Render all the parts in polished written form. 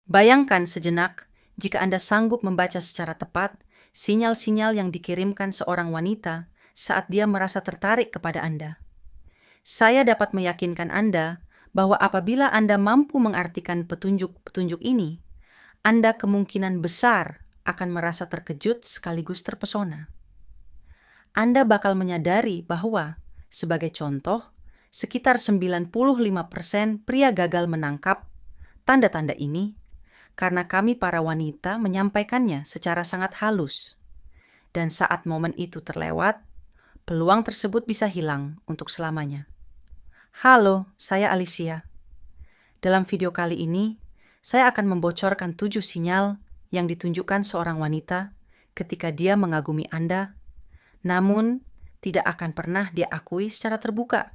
Bayangkan sejenak jika Anda sanggup membaca secara tepat sinyal-sinyal yang dikirimkan seorang wanita saat dia merasa tertarik kepada Anda. Saya dapat meyakinkan Anda bahwa apabila Anda mampu mengartikan petunjuk-petunjuk ini, Anda kemungkinan besar akan merasa terkejut sekaligus terpesona. Anda bakal menyadari bahwa, sebagai contoh, sekitar 95% pria gagal menangkap tanda-tanda ini karena kami para wanita menyampaikannya secara sangat halus. Dan saat momen itu terlewat, peluang tersebut bisa hilang untuk selamanya. Halo, saya Alicia. Dalam video kali ini, saya akan membocorkan 7 sinyal yang ditunjukkan seorang wanita ketika dia mengagumi Anda, namun tidak akan pernah dia akui secara terbuka.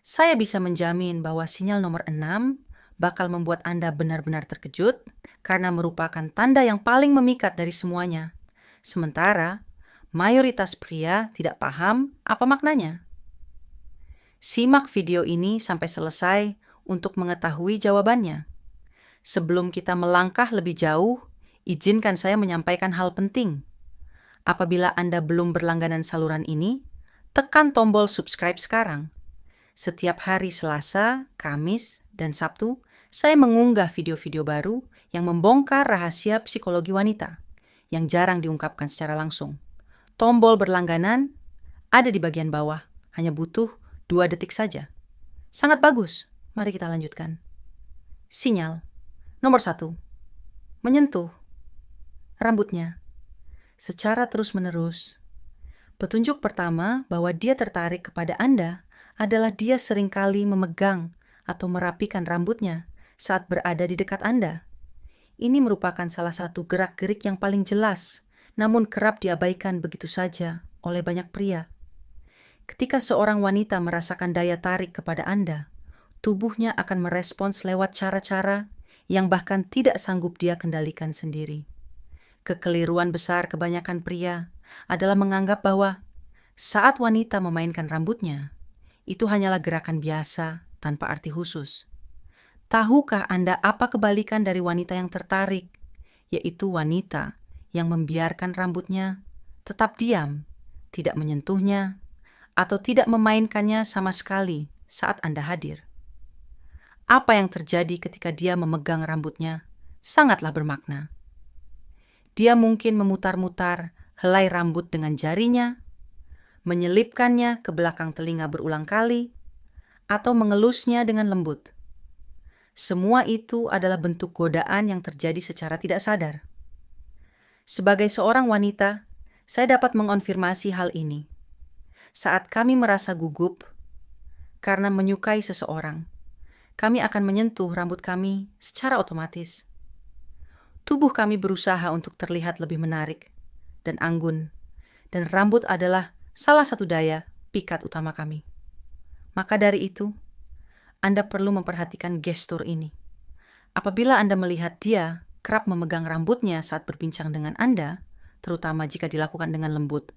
Saya bisa menjamin bahwa sinyal nomor 6 bakal membuat Anda benar-benar terkejut karena merupakan tanda yang paling memikat dari semuanya. Sementara, mayoritas pria tidak paham apa maknanya. Simak video ini sampai selesai untuk mengetahui jawabannya. Sebelum kita melangkah lebih jauh, izinkan saya menyampaikan hal penting. Apabila Anda belum berlangganan saluran ini, tekan tombol subscribe sekarang. Setiap hari Selasa, Kamis, dan Sabtu, saya mengunggah video-video baru yang membongkar rahasia psikologi wanita yang jarang diungkapkan secara langsung. Tombol berlangganan ada di bagian bawah, hanya butuh 2 detik saja. Sangat bagus, mari kita lanjutkan. Sinyal nomor 1. Menyentuh rambutnya secara terus-menerus. Petunjuk pertama bahwa dia tertarik kepada Anda adalah dia seringkali memegang atau merapikan rambutnya saat berada di dekat Anda. Ini merupakan salah satu gerak-gerik yang paling jelas, namun kerap diabaikan begitu saja oleh banyak pria. Ketika seorang wanita merasakan daya tarik kepada Anda, tubuhnya akan merespons lewat cara-cara yang bahkan tidak sanggup dia kendalikan sendiri. Kekeliruan besar kebanyakan pria adalah menganggap bahwa saat wanita memainkan rambutnya, itu hanyalah gerakan biasa tanpa arti khusus. Tahukah Anda apa kebalikan dari wanita yang tertarik? Yaitu wanita yang membiarkan rambutnya tetap diam, tidak menyentuhnya, atau tidak memainkannya sama sekali saat Anda hadir. Apa yang terjadi ketika dia memegang rambutnya sangatlah bermakna. Dia mungkin memutar-mutar helai rambut dengan jarinya, menyelipkannya ke belakang telinga berulang kali, atau mengelusnya dengan lembut. Semua itu adalah bentuk godaan yang terjadi secara tidak sadar. Sebagai seorang wanita, saya dapat mengonfirmasi hal ini. Saat kami merasa gugup karena menyukai seseorang, kami akan menyentuh rambut kami secara otomatis. Tubuh kami berusaha untuk terlihat lebih menarik dan anggun, dan rambut adalah salah satu daya pikat utama kami. Maka dari itu, Anda perlu memperhatikan gestur ini. Apabila Anda melihat dia kerap memegang rambutnya saat berbincang dengan Anda, terutama jika dilakukan dengan lembut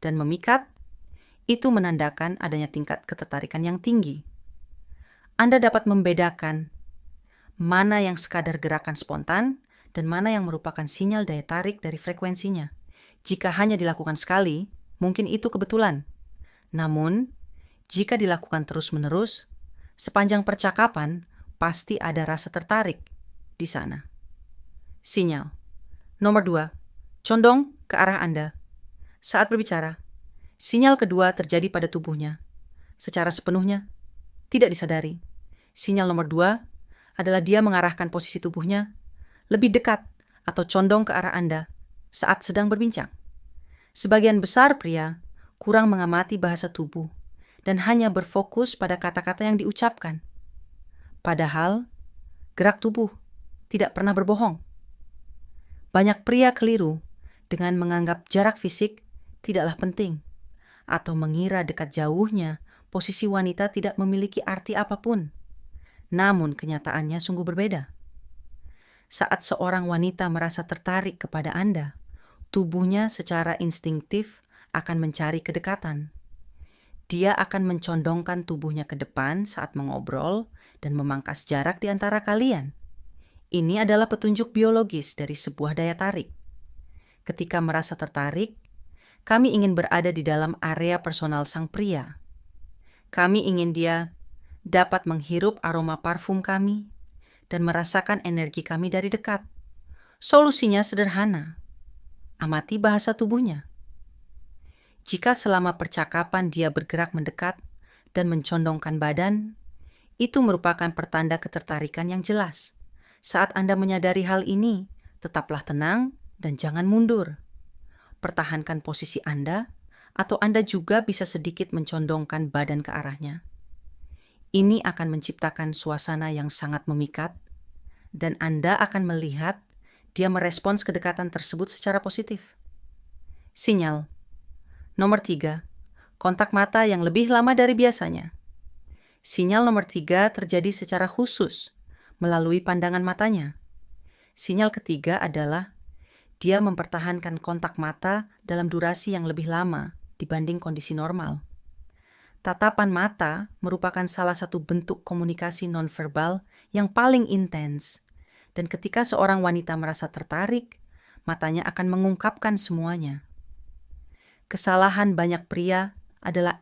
dan memikat, itu menandakan adanya tingkat ketertarikan yang tinggi. Anda dapat membedakan mana yang sekadar gerakan spontan dan mana yang merupakan sinyal daya tarik dari frekuensinya. Jika hanya dilakukan sekali, mungkin itu kebetulan. Namun, jika dilakukan terus-menerus, sepanjang percakapan pasti ada rasa tertarik di sana. Sinyal nomor 2, condong ke arah Anda. Saat berbicara, sinyal kedua terjadi pada tubuhnya. Secara sepenuhnya, tidak disadari. Sinyal nomor 2 adalah dia mengarahkan posisi tubuhnya lebih dekat atau condong ke arah Anda saat sedang berbincang. Sebagian besar pria kurang mengamati bahasa tubuh dan hanya berfokus pada kata-kata yang diucapkan. Padahal, gerak tubuh tidak pernah berbohong. Banyak pria keliru dengan menganggap jarak fisik tidaklah penting, atau mengira dekat jauhnya posisi wanita tidak memiliki arti apapun. Namun kenyataannya sungguh berbeda. Saat seorang wanita merasa tertarik kepada Anda, tubuhnya secara instingtif akan mencari kedekatan. Dia akan mencondongkan tubuhnya ke depan saat mengobrol dan memangkas jarak di antara kalian. Ini adalah petunjuk biologis dari sebuah daya tarik. Ketika merasa tertarik, kami ingin berada di dalam area personal sang pria. Kami ingin dia dapat menghirup aroma parfum kami dan merasakan energi kami dari dekat. Solusinya sederhana. Amati bahasa tubuhnya. Jika selama percakapan dia bergerak mendekat dan mencondongkan badan, itu merupakan pertanda ketertarikan yang jelas. Saat Anda menyadari hal ini, tetaplah tenang dan jangan mundur. Pertahankan posisi Anda, atau Anda juga bisa sedikit mencondongkan badan ke arahnya. Ini akan menciptakan suasana yang sangat memikat, dan Anda akan melihat dia merespons kedekatan tersebut secara positif. Sinyal. Nomor 3. Kontak mata yang lebih lama dari biasanya. Sinyal nomor 3 terjadi secara khusus, melalui pandangan matanya. Sinyal ketiga adalah dia mempertahankan kontak mata dalam durasi yang lebih lama dibanding kondisi normal. Tatapan mata merupakan salah satu bentuk komunikasi nonverbal yang paling intens. Dan ketika seorang wanita merasa tertarik, matanya akan mengungkapkan semuanya. Kesalahan banyak pria adalah